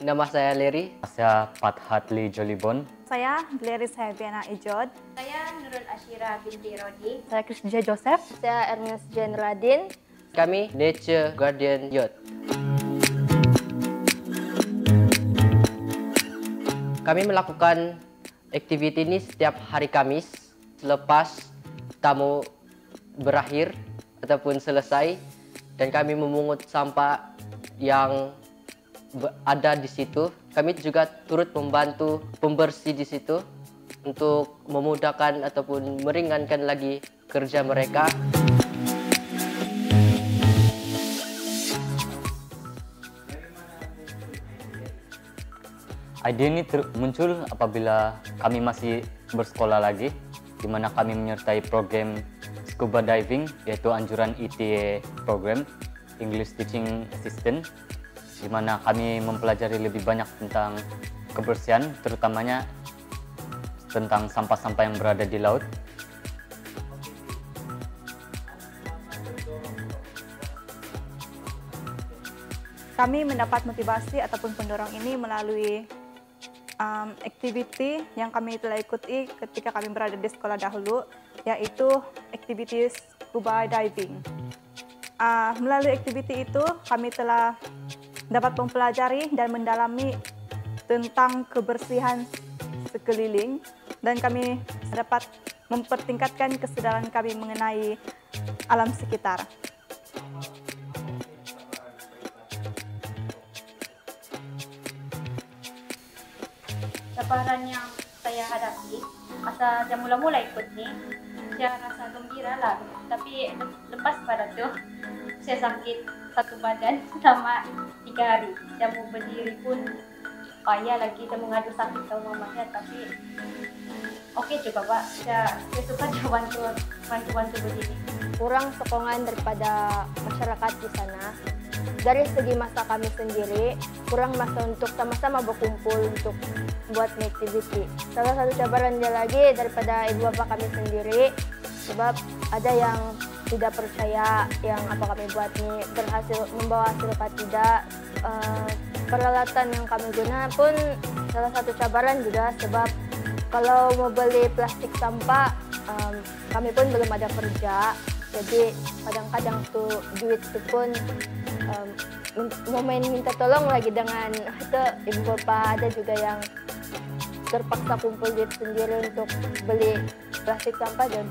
Nama saya Leri. Saya Pathatli Jolibon. Saya Gleris Hebiana Ijod. Saya Nurul Ashira binti Rodi. Saya Kristia Joseph. Saya Ernest Jenradin. Kami Nature Guardian Youth. Kami melakukan aktiviti ini setiap hari Kamis selepas tamu berakhir ataupun selesai, dan kami memungut sampah yang ada di situ. Kami juga turut membantu pembersih di situ untuk memudahkan ataupun meringankan lagi kerja mereka. Ide ini muncul apabila kami masih bersekolah lagi, di mana kami menyertai program scuba diving, yaitu anjuran ETA program, English Teaching Assistant, di mana kami mempelajari lebih banyak tentang kebersihan, terutamanya tentang sampah-sampah yang berada di laut. Kami mendapat motivasi ataupun pendorong ini melalui aktiviti yang kami telah ikuti ketika kami berada di sekolah dahulu, yaitu aktiviti scuba diving. Melalui aktiviti itu kami telah dapat mempelajari dan mendalami tentang kebersihan sekeliling, dan kami dapat mempertingkatkan kesadaran kami mengenai alam sekitar. Cabaran yang saya hadapi masa saya mula-mula ikut nih, saya rasa gembira lah, tapi lepas pada tuh saya sakit satu badan selama 3 hari. Saya mau berdiri pun payah lagi, saya mengadu sakit sama mama saya, tapi oke juga Pak, saya suka bantu begini. Kurang sokongan daripada masyarakat di sana. Dari segi masa kami sendiri, kurang masa untuk sama-sama berkumpul untuk buat activity. Salah satu cabarannya lagi daripada ibu bapak kami sendiri, sebab ada yang tidak percaya yang apa kami buat ini berhasil membawa hasil atau tidak. Peralatan yang kami guna pun salah satu cabaran juga, sebab kalau mau beli plastik sampah kami pun belum ada kerja, jadi kadang-kadang tuh duit itu pun mau main minta tolong lagi dengan itu ibu bapak. Ada juga yang terpaksa kumpul duit sendiri untuk beli plastik sampah dan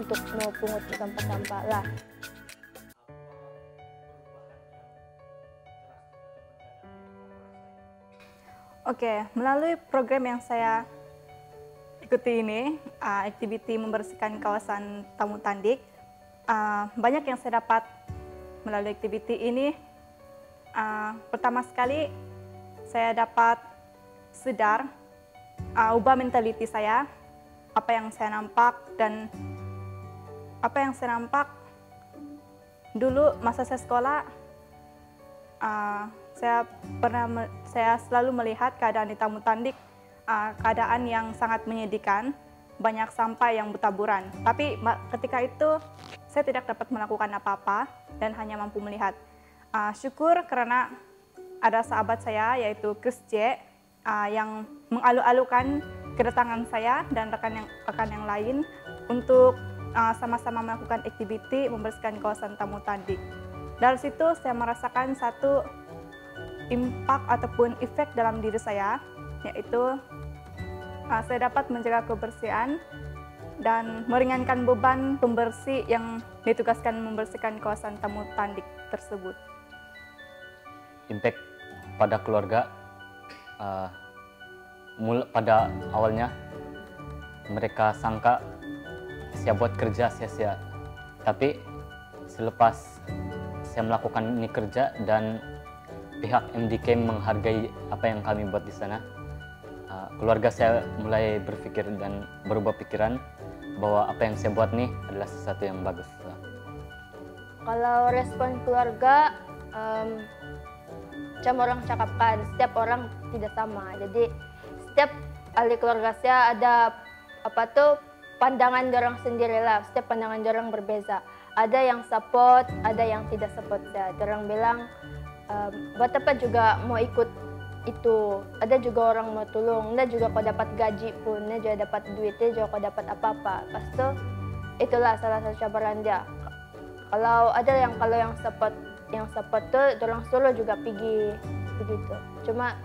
untuk mau pungut sampah-sampah lah. Oke, melalui program yang saya ikuti ini, aktiviti membersihkan kawasan Tamu Tandik, banyak yang saya dapat melalui aktiviti ini. Pertama sekali, saya dapat sadar, ubah mentaliti saya, apa yang saya nampak dulu masa saya sekolah. Saya selalu melihat keadaan di Tamu Tandik, keadaan yang sangat menyedihkan, banyak sampah yang bertaburan. Tapi ketika itu saya tidak dapat melakukan apa-apa dan hanya mampu melihat. Syukur karena ada sahabat saya yaitu Chris J yang mengalu-alukan kedatangan saya dan rekan yang lain untuk sama-sama melakukan aktiviti membersihkan kawasan Tamu Tandik. Dari situ saya merasakan satu impak ataupun efek dalam diri saya, yaitu saya dapat menjaga kebersihan dan meringankan beban pembersih yang ditugaskan membersihkan kawasan Tamu Tandik tersebut. Impact pada keluarga, pada awalnya mereka sangka saya buat kerja sia-sia, tapi selepas saya melakukan ini kerja dan pihak MDK menghargai apa yang kami buat di sana, keluarga saya mulai berpikir dan berubah pikiran bahwa apa yang saya buat nih adalah sesuatu yang bagus. Kalau respon keluarga, macam orang cakapkan, setiap orang tidak sama. Jadi setiap ahli keluarga saya ada pandangan dorang sendirilah. Setiap pandangan dorang berbeza. Ada yang support, ada yang tidak support saya. Dorang bilang, buat apa juga mau ikut itu ada juga orang mau tolong, dia juga kau dapat gaji pun, dia juga dapat duit, dia juga kau dapat apa-apa. Pas itu itulah salah satu cabaran dia. Kalau yang support tuh dorang solo juga pergi begitu. Cuma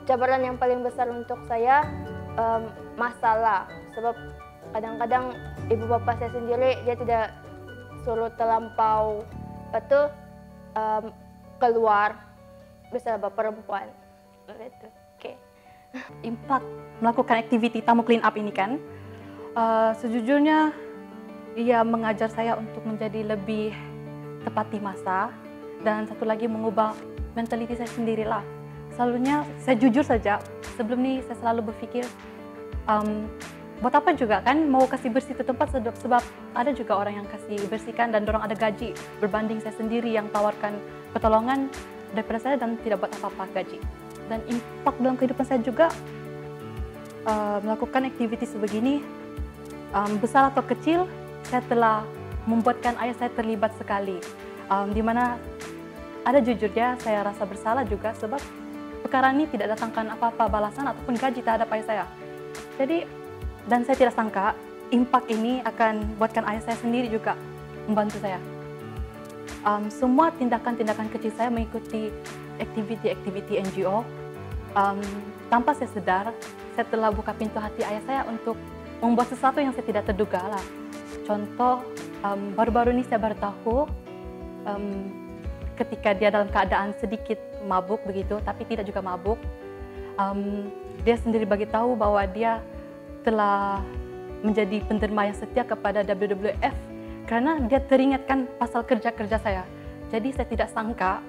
cabaran yang paling besar untuk saya masalah, sebab kadang-kadang ibu bapak saya sendiri dia tidak suruh terlampau keluar, bisa bapak perempuan gitu. Oke. Impact melakukan aktiviti tamu clean up ini kan, sejujurnya ia mengajar saya untuk menjadi lebih tepat di masa, dan satu lagi mengubah mentaliti saya sendirilah. Selalunya saya jujur saja, sebelum ini saya selalu berpikir buat apa juga kan mau kasih bersih ke tempat, sebab ada juga orang yang kasih bersihkan dan dorang ada gaji berbanding saya sendiri yang tawarkan pertolongan daripada saya dan tidak buat apa-apa gaji. Dan impact dalam kehidupan saya juga melakukan aktiviti sebegini, besar atau kecil, saya telah membuatkan ayah saya terlibat sekali, di mana ada jujurnya saya rasa bersalah juga sebab perkara ini tidak datangkan apa-apa balasan ataupun gaji terhadap ayah saya. Jadi, dan saya tidak sangka impact ini akan buatkan ayah saya sendiri juga membantu saya. Semua tindakan-tindakan kecil saya mengikuti aktiviti-aktiviti NGO, tanpa saya sadar, saya telah buka pintu hati ayah saya untuk membuat sesuatu yang saya tidak terduga lah. Contoh, baru-baru ini saya baru tahu ketika dia dalam keadaan sedikit mabuk begitu, tapi tidak juga mabuk, dia sendiri bagi tahu bahwa dia telah menjadi penderma yang setia kepada WWF karena dia teringatkan pasal kerja-kerja saya. Jadi saya tidak sangka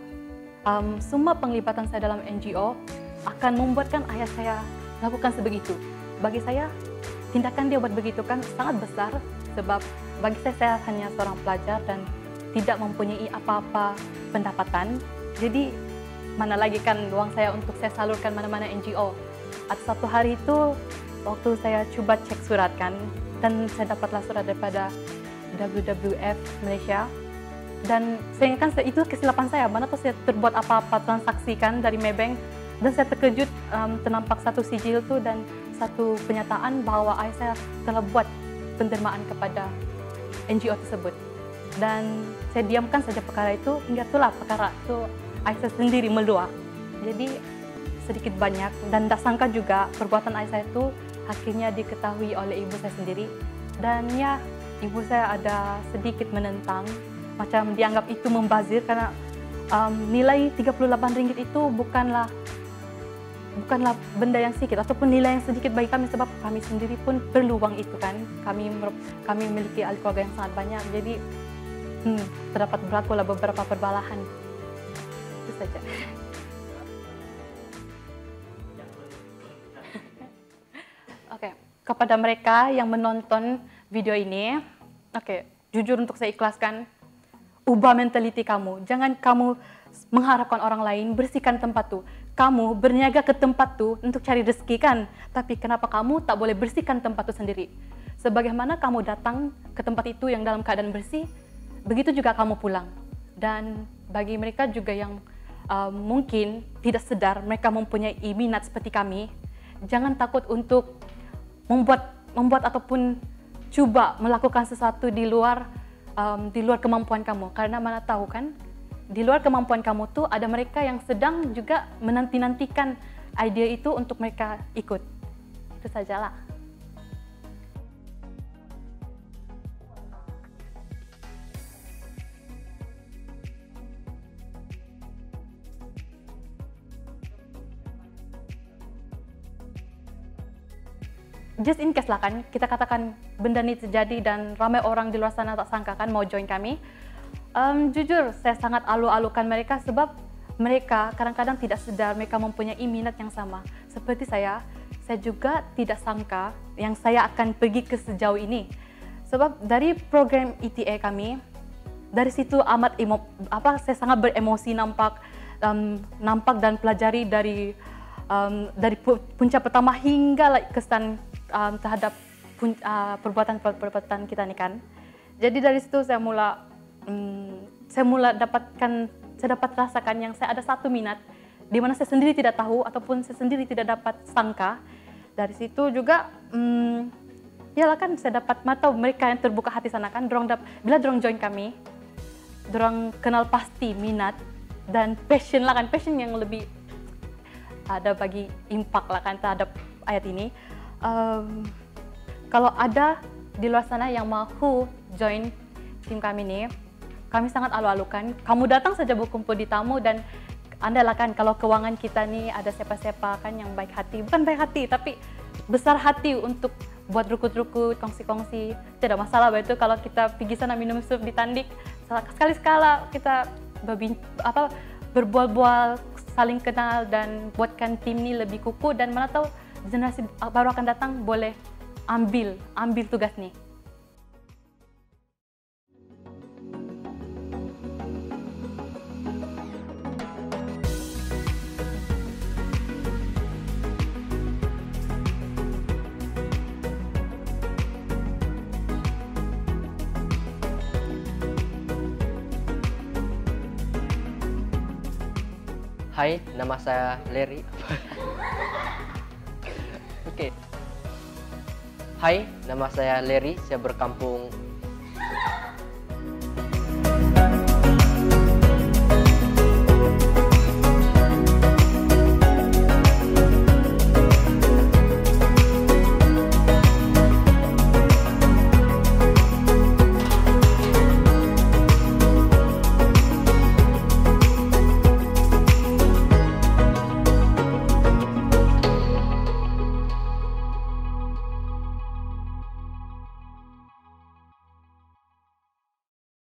semua penglibatan saya dalam NGO akan membuatkan ayah saya lakukan sebegitu. Bagi saya, tindakan dia buat begitu kan sangat besar, sebab bagi saya hanya seorang pelajar dan tidak mempunyai apa-apa pendapatan. Jadi mana lagi kan uang saya untuk saya salurkan mana-mana NGO. Ada satu hari itu waktu saya coba cek surat kan, dan saya dapatlah surat daripada WWF Malaysia, dan saya ingatkan itu kesilapan saya, mana tuh saya terbuat apa-apa transaksi kan dari Maybank, dan saya terkejut ternampak satu sijil tuh dan satu penyataan bahwa ayah saya telah buat pendermaan kepada NGO tersebut, dan saya diamkan saja perkara itu hingga itulah perkara itu ayah saya sendiri meluap. Jadi sedikit banyak, dan tak sangka juga perbuatan ayah saya itu akhirnya diketahui oleh ibu saya sendiri, dan ya ibu saya ada sedikit menentang, macam dianggap itu membazir karena nilai RM38 itu bukanlah benda yang sedikit ataupun nilai yang sedikit bagi kami, sebab kami sendiri pun perlu uang itu kan, kami memiliki ahli keluarga yang sangat banyak, jadi terdapat berlakulah beberapa perbalahan. Itu saja. Oke, kepada mereka yang menonton video ini, jujur untuk saya ikhlaskan, ubah mentaliti kamu. Jangan kamu mengharapkan orang lain bersihkan tempat tuh. Kamu berniaga ke tempat tuh untuk cari rezeki kan, tapi kenapa kamu tak boleh bersihkan tempat tuh sendiri? Sebagaimana kamu datang ke tempat itu yang dalam keadaan bersih, begitu juga kamu pulang. Dan bagi mereka juga yang mungkin tidak sadar mereka mempunyai minat seperti kami, jangan takut untuk membuat ataupun coba melakukan sesuatu di luar kemampuan kamu, karena mana tahu kan di luar kemampuan kamu tuh ada mereka yang sedang juga menanti-nantikan ide itu untuk mereka ikut. Itu sajalah. Just in case lah kan, kita katakan benda ini terjadi dan ramai orang di luar sana tak sangka kan mau join kami. Jujur, saya sangat alu-alukan mereka sebab mereka kadang-kadang tidak sadar mereka mempunyai minat yang sama. Seperti saya juga tidak sangka yang saya akan pergi ke sejauh ini. Sebab dari program ETA kami, dari situ saya sangat beremosi nampak dan pelajari dari punca pertama hingga kesan terhadap perbuatan kita nih kan. Jadi dari situ saya dapat rasakan yang saya ada satu minat di mana saya sendiri tidak tahu ataupun saya sendiri tidak dapat sangka. Dari situ juga yalah kan saya dapat mata mereka yang terbuka hati sana kan, bila dorong join kami, dorong kenal pasti minat dan passion lah kan, passion yang lebih ada bagi impact lah kan terhadap ayat ini. Kalau ada di luar sana yang mau join tim kami nih, kami sangat alu-alukan. Kamu datang saja berkumpul di tamu dan andailah kan kalau keuangan kita nih ada siapa-siapa kan yang baik hati, bukan baik hati tapi besar hati untuk buat rukut-rukut, kongsi-kongsi, tidak masalah itu kalau kita pergi sana minum sup di Tandik, sekali-sekala kita berbual-bual, saling kenal dan buatkan tim ini lebih kukuh, dan mana tahu generasi baru akan datang boleh ambil tugas nih. Hai, nama saya Larry. Oke. Hai, nama saya Larry. Saya berkampung